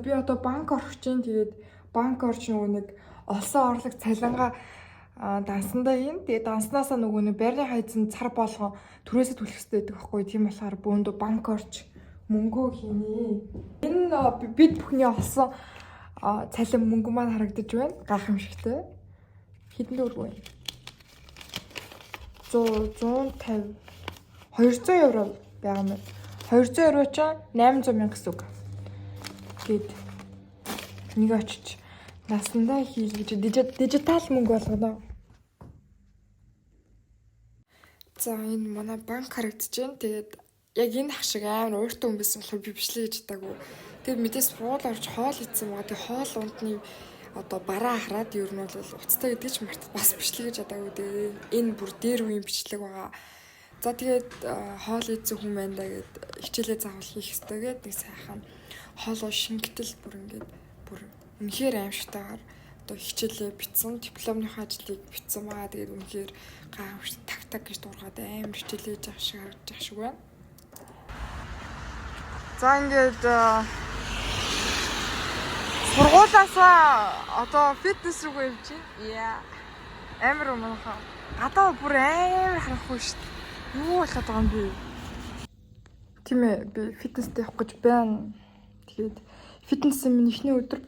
би одоо банк орох чинь тэгээд банк орч нөгөө нэг олсон орлого цалингаа дансандаа ийн. Тэгээд данснасаа нөгөө нэг байрны хайзан цар болгон түрээсээ төлөх хэрэгтэй байдаг байхгүй. Тийм болохоор бөөндөө банк орч мөнгөө хийнэ. Энэ бид бүхний олсон цалин мөнгө маань харагдаж байна. Гайхамшигтай. Хэдэн төгрөг вэ? 150 200 евро байгаа юм. 200 евро ч 800 мянга гэсэн үг. Гээд нэг очиж насандаа хийлгэж дижитал мөнгө болгоно. За энэ манай банк харагдаж байна. Тэгээд яг энэ ах шиг амар ууртай хүн байсан болохоор би бичлээ гэж чадаагүй. Тэгээд мэдээс буул орж хоол идсэн байгаа. Тэгээд хоол ундны одоо бараа хараад ер нь бол уцтай гэдэг ч бас бичлээ гэж чадаагүй. Тэгээд энэ бүр дээр үеийн бичлэг байгаа. За тэгээд хоол идсэн хүн байна да гэд хичээлээ заавал хийх ёстой гэд нэг сайхан хоолоо шингэтэл бүр ингээд бүр үнэхээр аимшигтайгаар одоо хичээлээ бичсэн, дипломныхаа ажлыг бичсэн байгаа. Тэгээд үнэхээр гайхамшигтай таг гэж дургаад амар хичээлээж явах шиг харагдаж шиг байна. За ингээд сургуулаасаа одоо фитнес рүү явж байна. Амар манайхаа гадаа бүр амар харахгүй шүү дээ. Юу болоод байгаа юм бэ? Тийм ээ, би фитнестэй явах гэж байна. Тэгээд фитнесийн минь эхний өдөр.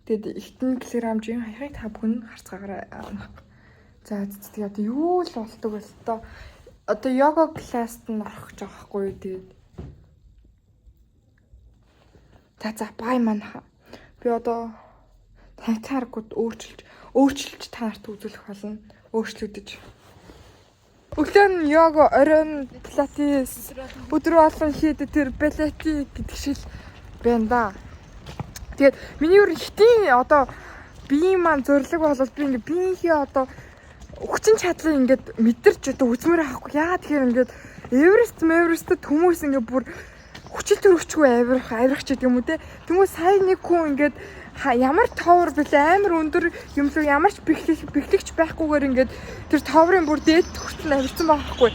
Тэгээд ихтэн килограммжийн хаяхыг та бүхэн харцгаагаарай. За тэгээд юу л болдог вэ одоо? Одоо йога класст нь орох гэж байгаа хгүй. Тэгээд за бай манайха. Би одоо тагтааргууд өөрчилж та нарт үзүүлэх болно. Өөрчлөгдөж. Өглөө нь йога, оройн пилатес, өдөр болгон хийдэг тэр балети гэдэг шиг байна да. Тэгээд миний өөр ихтийн одоо биеийн маань зориг болол би ингээ биеийнхээ одоо хүчин чадлыг ингээд мэдэрч одоо үзмээр авахгүй. Яагаад тэгэхээр ингээд Эверестэд хүмүүс ингээ бүр хүчил төрөвчгүй авирах ч гэдэг юм уу те. Тэмүүл сая нэг хүн ингээд ямар товор бэлээ амар өндөр юм л ямар ч бэхлэгч байхгүйгээр ингээд тэр товрын бүр дээд хүртэл авирсан байхгүй.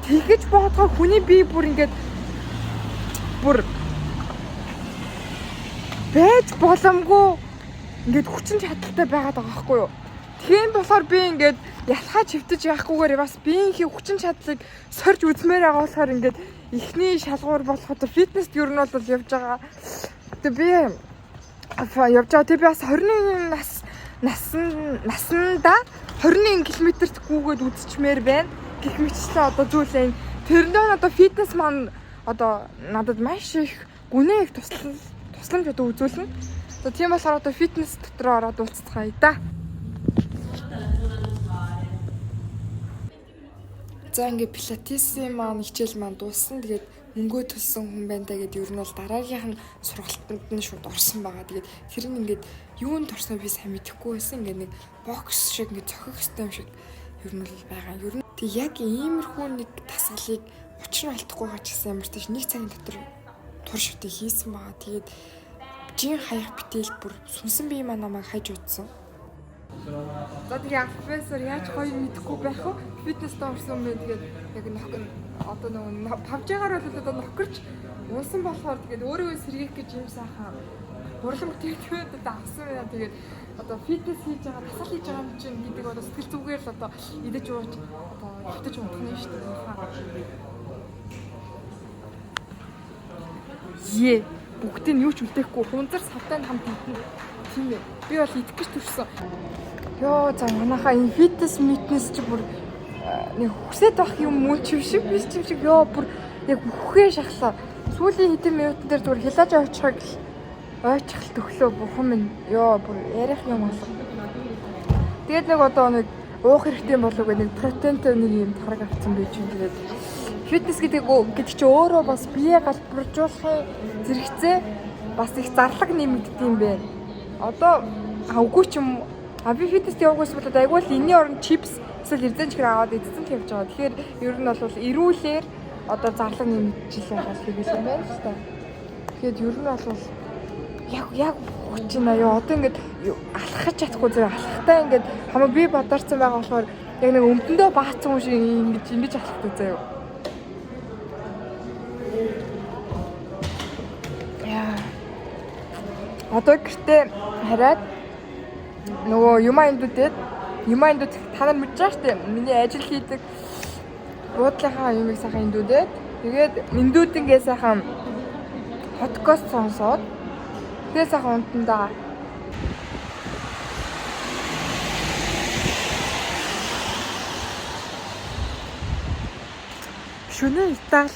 Тэгэж бодохоо хүний бие бүр ингээд бүр байж боломгүй ингээд хүчин чадалтай байгаад байгаа байхгүй юу. Тийм болохоор би ингээд ялхаа чивтэж яахгүйгээр бас биеийнхээ хүчин чадлыг сорж үзмээр байгаа болохоор ингээд эхний шалгуур болох одоо фитнест ер нь бол явж байгаа. Тэгээ би явж байгаа. Тэгээ би бас 21 наснда 21 км-т гүгээд үзчихмээр байна. Гэх мэтчлээ одоо зүйлээ тэрнээ одоо фитнес маань одоо надад маш их гүнээ их тусламж одоо үзүүлнэ. За тийм болохоор одоо фитнес дотор ороод уулзцгаая да. За ингээ пилатесийн маань хичээл маань дууссан. Тэгээд мөнгөө төлсөн хүн байна да гэд ер нь бол дараагийнх нь сургалтанд нь шууд орсон байгаа. Тэгээд тэр нь ингээд юунд орсноо би сайн мэдэхгүй байсан. Ингээ нэг бокс шиг ингээ цохих систем шиг ер нь бол байгаа. Ер нь тэг яг иймэрхүү нэг тасгалыг учир нь алдахгүй байгаа ч гэсэн ямар ч нэг цагийн дотор тур шүтээ хийсэн байгаа. Тэгээд жин хаях битэл бүр сүнсэн бие маань намайг хайж удсан. За тэгээ профессор яаж гоё мэдэхгүй байх вэ? Фитнест орсон юм тэгээд яг нохор одоо нөгөө павжгаар бол одоо нохорч унсан болохоор тэгээд өөрөө сэргийх гэж юм сайхан хурлан бүтээгдэхүүнүүд одоо авсан байна. Тэгээд одоо фитнес хийж байгаа, тасал хийж байгаа юм чинь гэдэг одоо сэтгэл зүгээр л одоо идэж ууж одоо хөвтөж унах нь шүү дээ. Бүгдийг нь юу ч үлдээхгүй хунзар савтай хамт идэх. Тийм ээ. Би бол идэх гэж төрсөн. Йоо за манайхаа энэ фитнес чи бүр нэг хүсээд байх юм уу ч юм шиг биш юм шиг ёо бүр яг бүхээ шахлаа. Сүүлийн хэдэн минутын дээр зүгээр хилааж ойчих төглөө бурхан минь ёо бүр ярих юм болов. Тэгээд нэг одоо нэг уух хэрэгтэй болов гэх нэг протеинтэй нэг юм тараг авсан байж юм. Тэгээд фитнес гэдэг чи өөрөө бас бие галбаржуулахын зэрэгцээ бас их зарлаг нэмэгддэг юм байна. Одоо үгүй ч юм би фитнест яваггүйс бол айгүй л энэний оронд чипс эсвэл эрдэнэ чихэр аваад идсэн л явж байгаа. Тэгэхээр ер нь бол эрүүлэр одоо зарлаг нэмэгдчихлээ хас хийх юм байна л та. Тэгэхээр ер нь бол яг хүчин аяа одоо ингээд алхаж чадахгүй зэрэг алхахтаа ингээд хамаа би бадарсан байгаа болохоор яг нэг өмдөндөө баацсан хүн шиг ингэж алхахдаг заяа. Одоо гэртээ хараад нөгөө юмайндууд та нар мэдж байгаа шүү дээ. Миний ажил хийдэг буудлынхаа юмыг сайхан индүүдээд тэгээд индүүдингээ сайхан подкаст сонсоод тэгээд сайхан унтандаа шөнийн Итали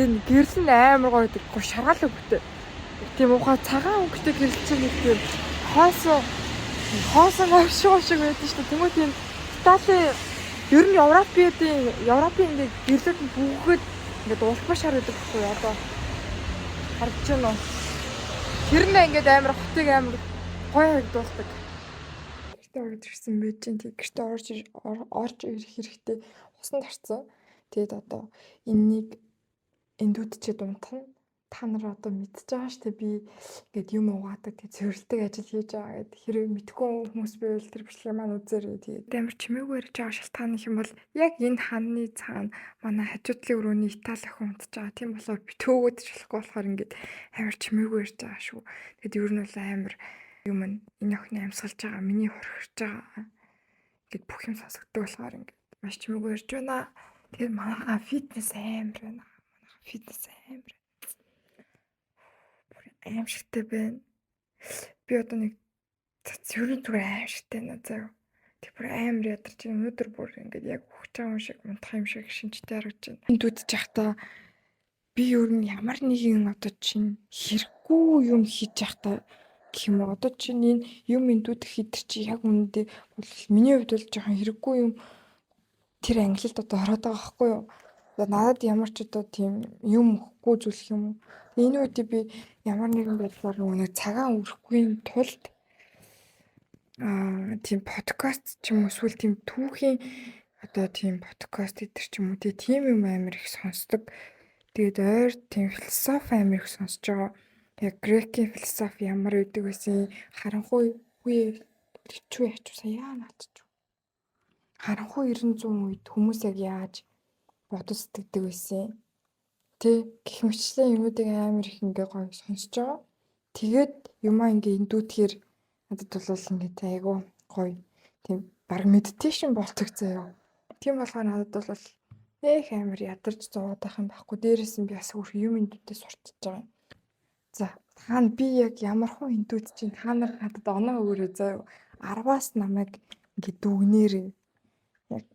энэ гэрэл нь амар гоё гэдэг. Шаргаал өнгөтэй. Тийм ухаа цагаан өнгөтэй гэрэл чинь нэг тийм хоосон авшиг шиг байдаг шүү дээ. Тэмүүт энэ Итали ер нь Европын ингээд гэрлүүд нь бүгд ингээд улбар шар гэдэг байхгүй юу? Одоо харж байна уу? Тэр нь ингээд амар хотыг амар гоё харагдуулдаг. Гэртээ орж ирсэн байж чинь гэртээ орж ирэх хэрэгтэй усан тарцсан. Тэгээд одоо энэнийг эндүүдчихэд унтана. Та нар одоо мэдчихэж байгаа шүү дээ. Би ингээд юм угаадаг, тэгээд цэвэрлдэг ажил хийж байгаа гэд хэрэг мэдгүй хүмүүс байвал тэр бичлэг маань үзээрэй. Тэгээд амар чимээгүй ярьж байгаа шалтгаан нь юм бол яг энэ хааны цаана манай хажуудлын өрөөний Итали охин унтж байгаа. Тийм болохоор би төөгөөд шалахгүй болохоор ингээд амар чимээгүй ярьж байгаа шүү. Тэгээд ер нь бол амар юм энэ охины амьсгалж байгаа, миний хорхирж байгаа. Ингээд бүх юм сонсогддог болохоор ингээд маш чимээгүй ярьж байна. Тэгээд манайхаа фитнес амар байна. Аимшигтай байна. Би одоо нэг зөвхөн зүгээр аимшигтай байна заяа. Тэг бүр амар ядарч байна. Өнөөдөр бүр ингээд яг ухаж байгаа юм шиг унтах юм шиг шинжтэй харагдаж байна. Энд үдчих захта би ер нь ямар нэгэн одоо чинь хэрэггүй юм хийж захта гэх юм уу. Одоо чинь энэ юм эндүүдх хитэр чи яг үнэндээ бол миний хувьд бол жоохон хэрэггүй юм тэр ангилалд одоо ороод байгаа байхгүй юу. Надад ямар ч одоо тийм юм өгөхгүй зүйлх юм уу. Энэ үед би ямар нэгэн байдлаар нэг цагаан өрөхгүй тулд тийм подкаст ч юм уу эсвэл тийм түүхийн одоо тийм подкаст идэр ч юм уу тийм юм амар их сонсдог. Тэгээд ойр тийм философи амар их сонсож байгаа. Яг грекийн философи ямар байдаг байсан харанхуй үе чүү яач сая наадчих. Харанхуй 900 үед хүмүүс яг яаж бодож сэтгэдэг байсан. Тэ гэх мэтлэн юмудыг амар их ингээ гоё сонсож байгаа. Тэгээд юмаа ингээ эндүүдхээр надад бол ингээ айгу гоё тийм баг медитейшн болдог заяа. Тийм болохоор надад бол их амар ядарч зовоод байх юм байхгүй. Дээрээс нь би бас өөр юм эндүүдээ сурчиж байгаа юм. За таана би яг ямар хүн эндүүд чинь та нар надад оноо өгөөрэй заяа. 10-аас намайг ингээ дүгнээрээ яг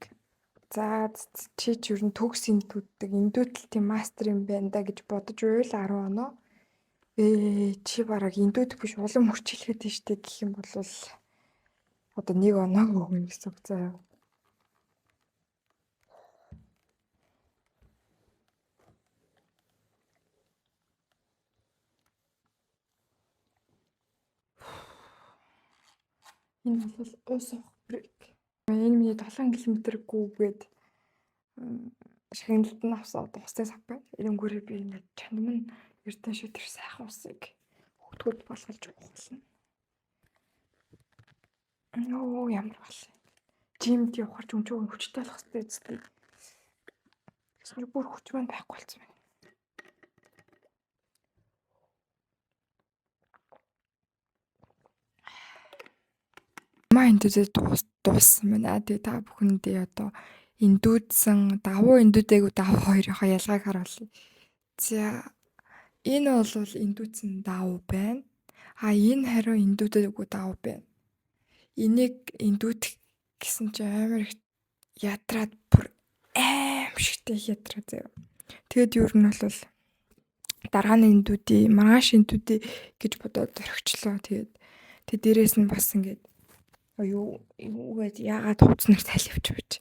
за чи ч ер нь төгс эндүүддэг эндүүдл тийм мастер юм байна да гэж бодож уйл 10 оноо. Чи бараг эндүүд биш улам хурцлэхэд нь штэ гэх юм бол одоо 1 оноо өгнө гэсэн үг заяа. Энэ бол уус авах брейк. Энэ миний 7 км-гүйгээд шагналд нь авсан одоо устай сав байна. Эрэнгүүрээ би ингээд чанам нь эрдэн шүтэр сайхан усыг хөтгөд болгож уух болно. Нөө ямар байна. Жимд явахаар ч өмчөө хүчтэй болох хэрэгтэй зү. Эсвэл бүр хүч маань байхгүй болсон байна. Эндүүдээ дууссан байна. Тэгээ та бүхэндээ одоо эндүүдсэн давуу эндүүдээгүй давуу хоёрынхоо ялгааг харуулъя. За энэ бол эндүүдсэн давуу байна. Энэ хариу эндүүдээгүй давуу байна. Энийг эндүүдэх гэсэн чинь амар их ядраад бүр аимшигтэй ядраа заяа. Тэгэд ер нь бол дараа нь эндүүдээ маргааш эндүүдээ гэж бодоод орхичлоо. Тэгээд дээрээс нь бас ингээд юугээд яагаад хувцснаар саливч бич.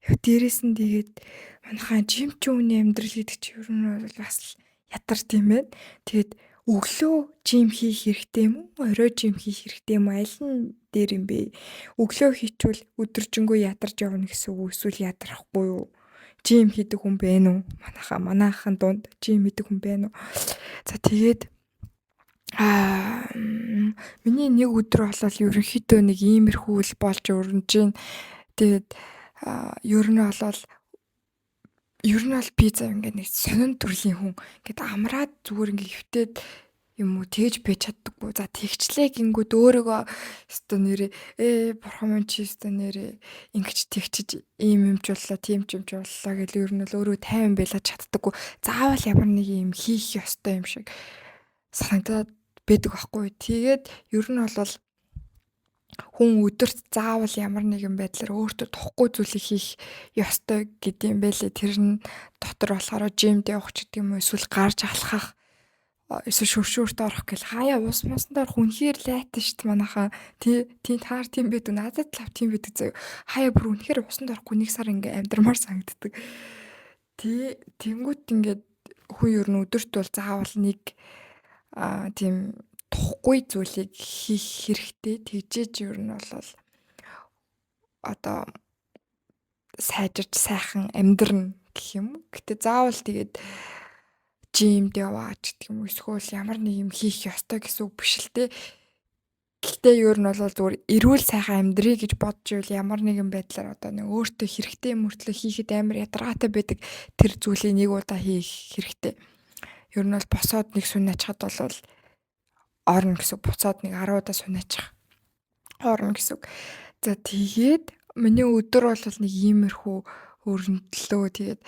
Яг дээрээс нь тэгээд манайхаа жимч өвний амьдрал гэдэг чинь ер нь бол бас ядарч юм байна. Тэгээд өглөө жим хийх хэрэгтэй юм уу? Орой жим хийх хэрэгтэй юм уу? Аль нь дээр юм бэ? Өглөө хийчихвэл өдөржингөө ядарч явна гэсэн үг эсвэл ядрахгүй юу? Жим хийдэг хүн байна уу? Манайхан дунд жим хийдэг хүн байна уу? За тэгээд миний нэг өдөр болол ерөнхийдөө нэг иймэрхүү л болж өрнөж гин. Тэгээд ер нь бол би зав ингээд нэг сонин төрлийн хүн ингээд амраад зүгээр ингээд хөвтөөд юм уу тэгж бэж чаддаггүй. За тэгчлээ гингүүд өөрийгөө өстө нэрээ бурхан минь чи өстө нэрээ ингэж тэгчиж ийм юмч боллоо, тийм ч юмч боллоо гэл ер нь л өөрөө тайван байлаа чаддаггүй. Заавал ямар нэг юм хийх ёстой юм шиг санагдаад байдаг байхгүй. Тэгээд ер нь бол хүн өдөрт заавал ямар нэгэн байдлаар өөртөө тухгүй зүйлийг хийх ёстой гэдэг юм байлээ. Тэр нь дотор болохоор жимд явах ч гэдэг юм уу, эсвэл гарч алхах, эсвэл шүршүүрт орох гэл хаяа ус муснаар хүнхээр лайтан штт манайхаа. Тийм таар тийм байдаг. Надад л тийм байдаг заяа. Хаяа бүр үнэхээр усанд орохгүй нэг сар ингээ амьдрмаар санагддаг. Тэнгүүт ингээд хүн ер нь өдөрт бол заавал нэг тийм тухгүй зүйлийг хийх хэрэгтэй. Тэгжээж ер нь бол одоо сайжирч сайхан амьдрна гэх юм. Гэтэ заавал тэгээд жимд яваач гэдэг юм уу, эсвэл ямар нэг юм хийх ёстой гэсэн үг биш л те. Гэхдээ ер нь бол зүгээр эрүүл сайхан амьдрий гэж бодж ивэл ямар нэгэн байдлаар одоо нэг өөртөө хэрэгтэй мөртлөө хийхэд амар ядаргаатай байдаг тэр зүйлийг нэг удаа хийх хэрэгтэй. Ер нь бол босоод нэг сүнэачхад бол орно гэсэн үг. Буцаад нэг 10 удаа сүнэачх орно гэсэн үг. За тэгээд миний өдөр бол нэг иймэрхүү өрнөдлөө. Тэгээд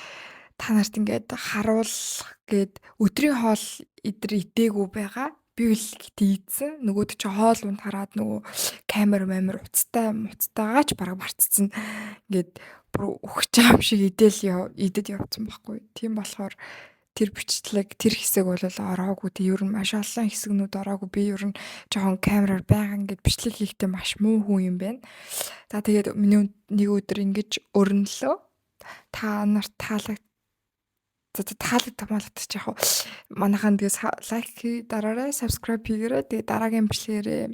та нарт ингээд харуулах гээд өдрийн хоол идээгүй байгаа. Би л гэтээ ийдсэн. Нөгөөд чи хоол унд хараад нөгөө камер уцтайгаач бараг марцсан. Ингээд бүр өгч байгаа юм шиг идэд явцсан байхгүй. Тийм болохоор тэр бичлэг тэр хэсэг бол ороогүй. Тэг ер нь маш олон хэсэгнүүд ороогүй. Би ер нь жоохон камераар байгаан гэд бичлэг хийхдээ маш муу хүн юм байна. За тэгээд миний нэг өдөр ингэж өрнөлөө. Та нарт таалагдчих яг манайхан дээс лайк хий, дараарай, subscribe хийгээрэй. Тэгээд дараагийн бичлэгээрээ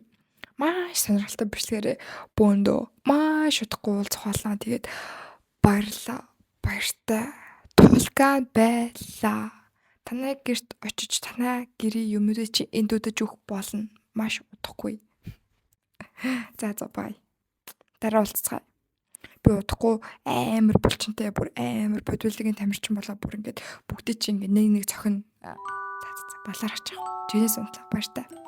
маш сонирхолтой бичлэгээрээ бөөндөө маш удахгүй уулзах болно. Тэгээд баярлалаа. Баяртай тулгаа байлаа. Танай гэрт очиж танай гэрийн юмрээ чи эндүүдэж өгөх болно. Маш удахгүй. За бай. Дараа уулзцгаая. Би удахгүй амар булчинтай, бүр амар бодволгийн тамирчин болоо бүр ингээд бүгдээ чи ингээд нэг цохин балаар ачих. Жинээс унтлаа баяртай.